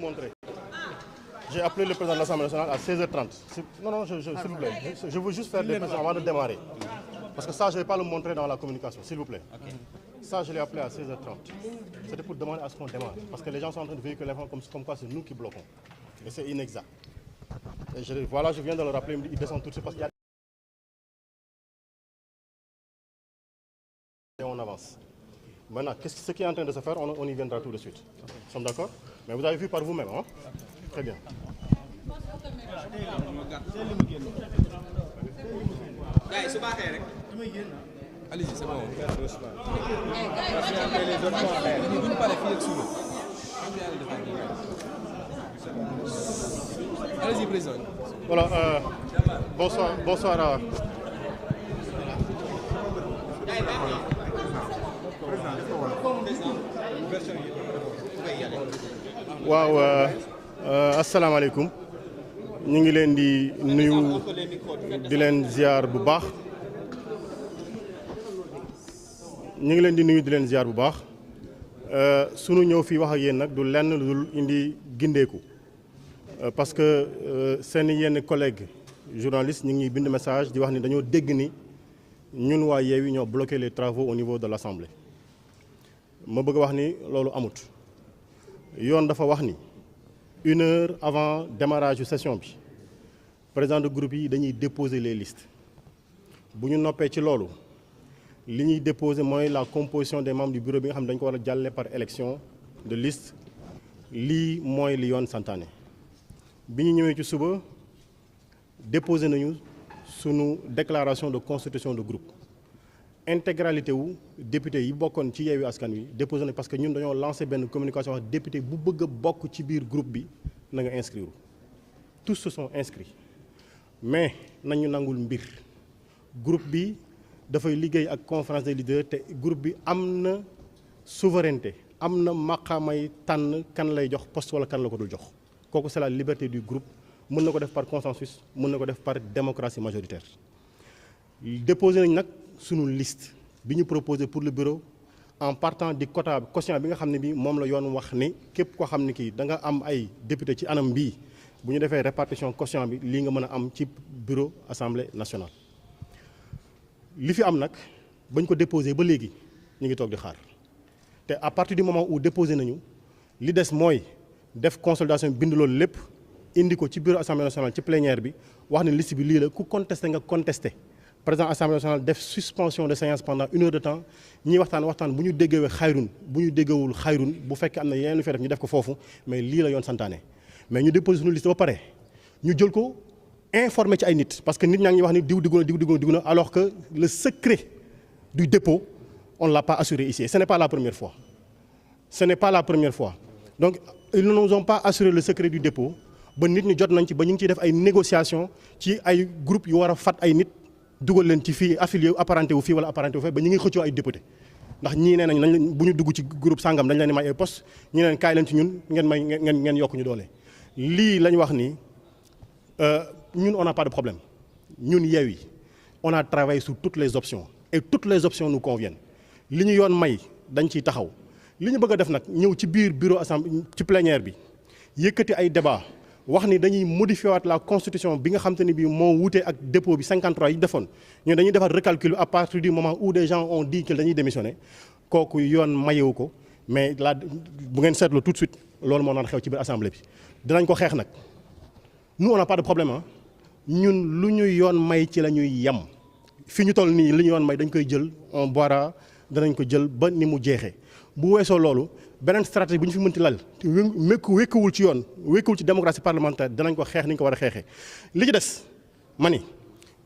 Montrer. J'ai appelé le président de l'Assemblée nationale à 16h30. Non, s'il vous plaît. Je veux juste faire des précisions avant de démarrer. Parce que ça, je ne vais pas le montrer dans la communication, s'il vous plaît. Okay. Ça, je l'ai appelé à 16h30. C'était pour demander à ce qu'on démarre. Parce que les gens sont en train de véhiculer l'information comme quoi c'est nous qui bloquons. Et c'est inexact. Et je viens de le rappeler, il descend tout de suite parce qu'il y a... Et on avance. Maintenant, ce qui est en train de se faire, on y viendra tout de suite. Okay. Nous sommes d'accord? Mais vous avez vu par vous-même, hein? Très bien. Allez-y, c'est bon. Allez-y, président. Voilà, bonsoir à... waaw asalaamaaleykum ñu ngi leen di nuyu di leen ziar bu baax sunu ñëw fii wax ak yéen nag du lenn lu dul indi gindeeku parce que seen yenn collègues journalistes ñu ngi bind message di wax ni dañoo dégg ni ñun waa Yewwi ñoo bloqué les travaux au niveau de l'Assemblée ma bëgg wax ni loolu amut yoon dafa wax ni 1 heure avant démarrage yu session bi président de groupe yi dañuy déposer les listes bu ñu noppee ci loolu li ñuy déposer mooy la composition des membres du bureau bi nga xam ne dañ ko war a jàlle par élection de liste lii mooy li yoon santaane bi ñu ñëwee ci suba déposer nañu sunu déclaration de constitution de groupe intégralité wu député yi bokkoon ci Yewwi Askan Wi déposé na parce que ñun dañoo lancé benn communication wax député bu bëgg a bokk ci biir groupe bi na nga inscrire tous se sont inscrits mais nañu nangul mbir groupe bi dafay liggéey ak conférence des leaders te groupe bi am na souveraineté am na maqaamay tànn kan lay jox poste wala kan la ko dul jox kooku c'est la liberté du groupe mën na ko def par consensus mën na ko def par démocratie majoritaire déposé nañ nag sunu liste bi ñu proposé pour le bureau en partant du quotient bi nga xam ne bi moom la yoon wax ni képp koo xam ne kii da nga am ay député ci anam bii bu ñu defee répartition quotient bi lii nga mën a am ci bureau assemblée nationale. li fi am nag bañ ko déposé ba léegi ñu ngi toog di xaar te à partir du moment où déposé nañu li des mooy def consolidation bind loolu lépp indi ko ci bureau assemblée nationale ci plénière bi wax ne liste bi lii la ku contesté nga contesté. président assemblée nationale def suspension de séance pendant 1 heure de temps ñiy waxtaan bu ñu déggewee xayrun bu ñu déggewul xayrun bu fekkee am na yeneen lu fay def ñu def ko foofu mais lii la yoon santaane mais ñu déposé suñu liste ba pare ñu jël ko informé ci ay nit parce que nit ñaa ngi wax ni diw diggu na alors que le secret du dépôt on ne l'a pas assuré ici et ce n'est pas la première fois donc ils ne nous ont pas assuré le secret du dépôt ba nit ñi jot nañ ci ba ñu ngi ciy def ay négociations ci ay groupes yu war a fat ay nit dugal leen ci fii affilié apparenté wu fii wala apparenté wu fee ba ñu ngi xëccoo ay député ndax ñii nee nañ bu ñu dugg ci groupe sangam dañ leen di may ay poste ñi leen kaay leen ci ñun ngeen yokk ñu doole. lii lañ wax ni ñun on n'a pas de problème ñun Yewwi on a travaillé sur toutes les options et toutes les options nous conviennent li ñu yoon may dañ ciy taxaw li ñu bëgg a def nag ñëw ci biir bureau assemblée ci plénière bi yëkkati ay débat wax ni dañuy modifier waat la constitution bi nga xam te ni bii moo wutee ak dépôt bi 53 yi defoon ñun dañuy defar recalcul à partir du moment où des gens ont dit que dañuy démissionner kooku yoon mayewu ko mais la bu ngeen seetlu tout de suite loolu moo naan xew ci biir assemblée bi dinañ ko xeex nag nous on n'a pas de problème ah ñun lu ñu yoon may ci la ñuy yem fi ñu toll nii li ñu yoon may dañ koy jël on boira danañ ko jël ba ni mu jeexee bu weesoo loolu beneen stratégie bu ñu fi mënti lal wékkuwul ci yoon wékkuwul ci démocratie parlementaire danañ ko xeex ni ñu ko war a xeexee li ci des ma ni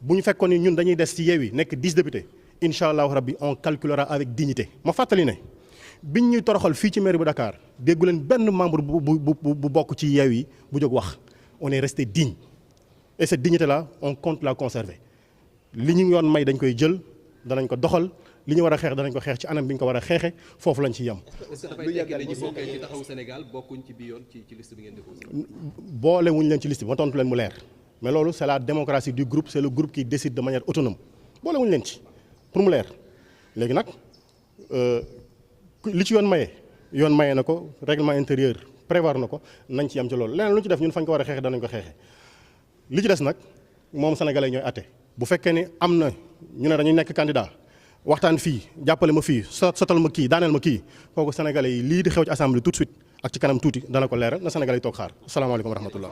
bu ñu fekkoon ni ñun dañuy des ci Yewwi nekk 10 députés incha allahu rabbi on calculera avec dignité ma fàttali ne biñ ñuy toroxal fii ci mairie bu Dakar déggu leen benn membre bu bokk ci Yewwi bu jóg wax on est resté digne et cette dignité là on compte la conserver li ñu yoon may dañ koy jël danañ ko doxal li ñu war a xeex danañ ko xeex ci anam bi ñu ko war a xeexe foofu lañ ci yem. est-ce que dafay tekki dañuy bokkee ci taxawu Sénégal bokkuñ ci bi yoon ci liste bi ngeen déposé. boole wuñ leen ci liste bi ma tontu leen mu leer mais loolu c'est la démocratie du groupe c'est le groupe qui décide de manière autonome boole wuñ leen ci pour mu leer léegi nag li ci yoon maye na ko règlement intérieur prévoir na ko nañ ci yam ci loolu leneen lu ñu ci def ñun fañ ko war a xeexe danañ ko xeexe li ci des nag moom sénégalais ñooy atte bu fekkee ni am na ñu ne dañuy nekk candidat waxtaan fii jàppale ma fii sotal ma kii daaneel ma kii kooku sénégalais yi lii di xew ci assemblée tout de suite ak ci kanam tuuti dana ko leeral na sénégalais yi toog xaar asalaamaaleykum wa rahmatullah.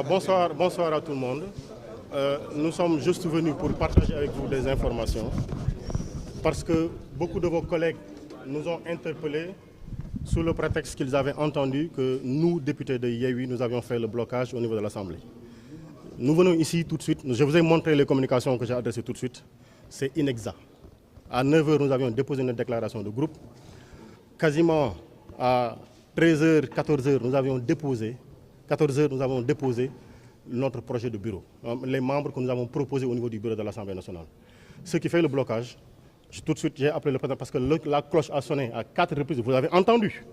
Bonsoir à tout le monde. Nous sommes juste venus pour partager avec vous des informations parce que beaucoup de vos collègues nous ont interpellés sous le prétexte qu'ils avaient entendu que nous, députés de Yewwi, nous avions fait le blocage au niveau de l'Assemblée. Nous venons ici tout de suite, je vous ai montré les communications que j'ai adressées tout de suite, c'est inexact. À 9h, nous avions déposé une déclaration de groupe. Quasiment à 13h, 14h, nous avons déposé notre projet de bureau, les membres que nous avons proposés au niveau du bureau de l'Assemblée nationale. Ce qui fait le blocage, tout de suite j'ai appelé le président parce que la cloche a sonné à 4 reprises, vous avez entendu.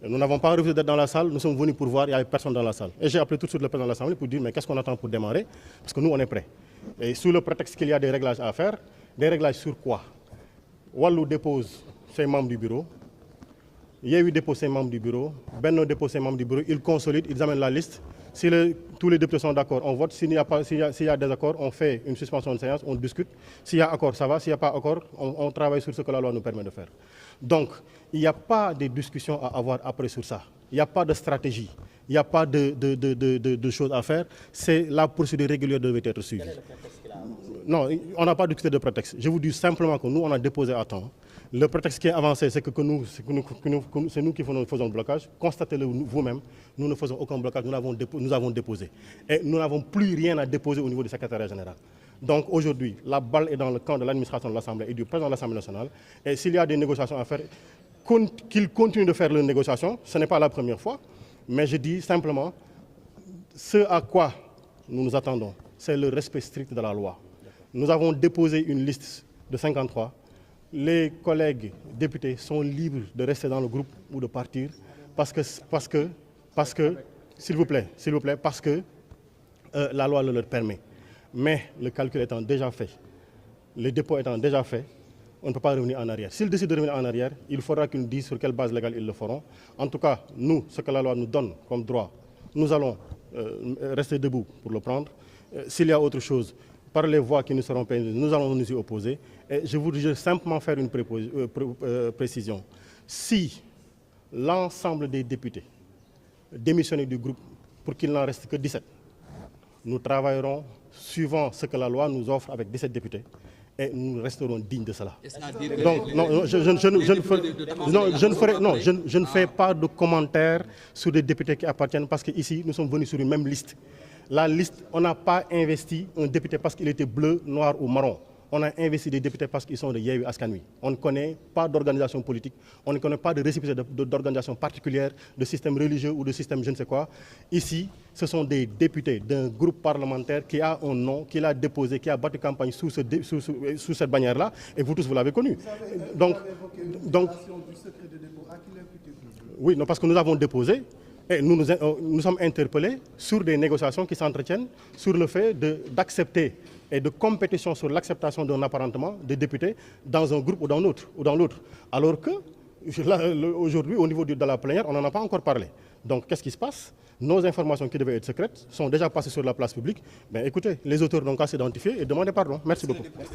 Nous n'avons pas refusé d'être dans la salle, nous sommes venus pour voir, il n'y avait personne dans la salle. Et j'ai appelé tout de suite le président de l'Assemblée pour dire mais qu'est-ce qu'on attend pour démarrer? Parce que nous on est prêts. Et sous le prétexte qu'il y a des réglages à faire, des réglages sur quoi? Wallu dépose ses membres du bureau, Yewwi dépose ses membres du bureau, Benno dépose ses membres du bureau, ils consolident, ils amènent la liste. Si tous les députés sont d'accord, on vote. S'il y a désaccord, on fait une suspension de séance, on discute. S'il y a accord, ça va. S'il n'y a pas accord, on travaille sur ce que la loi nous permet de faire. Donc, il n'y a pas de discussion à avoir après sur ça. Il n'y a pas de stratégie. Il n'y a pas de choses à faire. C'est la procédure régulière devait être suivie. Non, on n'a pas discuté de prétexte. Je vous dis simplement que nous, on a déposé à temps. Le prétexte qui est avancé, c'est que c'est nous qui faisons le blocage. Constatez-le vous-même, nous ne faisons aucun blocage, nous avons déposé. Et nous n'avons plus rien à déposer au niveau du secrétariat général. Donc aujourd'hui, la balle est dans le camp de l'administration de l'Assemblée et du président de l'Assemblée nationale. Et s'il y a des négociations à faire, qu'ils continuent de faire leurs négociations, ce n'est pas la première fois. Mais je dis simplement, ce à quoi nous nous attendons, c'est le respect strict de la loi. Nous avons déposé une liste de 53. Les collègues députés sont libres de rester dans le groupe ou de partir parce que s'il vous plaît, parce que la loi le leur permet. Mais le calcul étant déjà fait, le dépôt étant déjà fait, on ne peut pas revenir en arrière. S'ils décident de revenir en arrière, il faudra qu'ils nous disent sur quelle base légale ils le feront. En tout cas, nous, ce que la loi nous donne comme droit, nous allons rester debout pour le prendre. S'il y a autre chose, par les voix qui nous seront permises, nous allons nous y opposer. Et je voudrais simplement faire une précision. Si l'ensemble des députés démissionnent du groupe pour qu'il n'en reste que 17, nous travaillerons suivant ce que la loi nous offre avec 17 députés et nous resterons dignes de cela. Donc, non, je ne fais pas de commentaires sur des députés qui appartiennent parce qu'ici, nous sommes venus sur une même liste. La liste, on n'a pas investi un député parce qu'il était bleu, noir ou marron. On a investi des députés parce qu'ils sont de Yewwi Askan Wi. On ne connaît pas d'organisation politique, on ne connaît pas de récépissé d'organisation particulière, de système religieux ou de système je ne sais quoi. Ici, ce sont des députés d'un groupe parlementaire qui a un nom, qui l'a déposé, qui a battu campagne sous cette bannière-là, et vous tous, vous l'avez connu. Donc, oui, non, parce que nous avons déposé, et nous sommes interpellés sur des négociations qui s'entretiennent sur le fait d'accepter et de compétition sur l'acceptation d'un apparentement des députés dans un groupe ou dans l'autre. Alors que, aujourd'hui, au niveau de la plénière, on n'en a pas encore parlé. Donc, qu'est-ce qui se passe? Nos informations qui devaient être secrètes sont déjà passées sur la place publique. Mais écoutez, les auteurs n'ont qu'à s'identifier et demander pardon. Merci beaucoup. Merci.